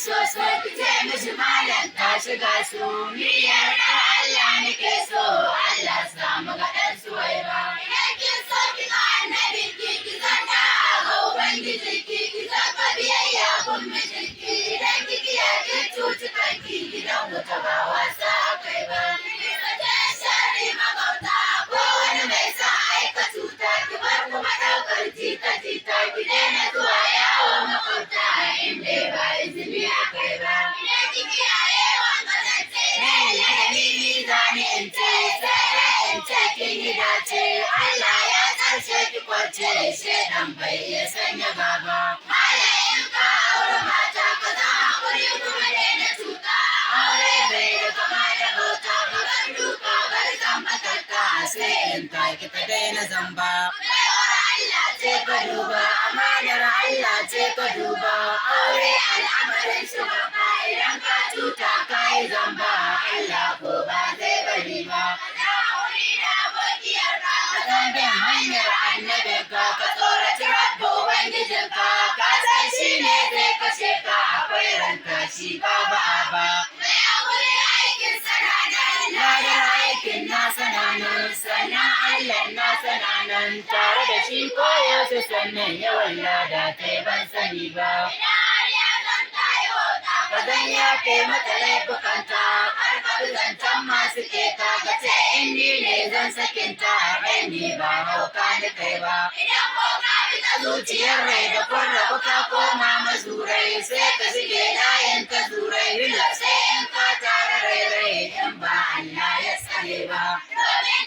so ki ce mishi malam ta shiga su ni yarda Allah nake so Allah samu ga ɗan Suwaiba. Idan kin so ki ga annabin ki zanta ga ubangiji ki zaba biyayya gun mijinki idan ki kiya ki cuci kanki gidan wuta ba wasa kai ba. Shari magauta ko wani mai sa aika cuta ki bar kuma ɗaukar jita-jita ki daina zuwa yawon makauta inda ba izini a kai ba. Idan ki kiyaye wanga zance ne ladabi ni zani in ce sai in ce kin yi dace Allah ya tsarshe ki kwace shedan bai iya sanya gaba. Malayin ka aure mata ka za hakuri kuma daina cuta aure bai da kama da bauta ba ban duka bar zamba takka sai in taki ta daina zamba. Baiwar Allah ce ka duba amanar Allah ce ka duba aure al'amarin shi babba idan ka cuta ka yi zamba Allah ko ba zai bari ba. Ka san bin hanyar annabinka ka tsoraci rabba ubangijinka ka san shi ne zai kashe ka akwai ranka shi ba ba ba. Mai aure aikin sananan ladar aikin na sananan sannan Allah na sananan tare da shi koyaushe sannan yawan lada kai ban sani ba. Ka zan yafe mata laifukanta karfafi zancen masu keta ka ce in ni ne zan sakinta rai ne ba hauka ni kai ba. Idan ko ka bi ta zuciyar rai da kun rabu ka koma mazurai sai ka shige layin ka zurai rila sai in ka tara rai in ba Allah ya tsare ba. Domin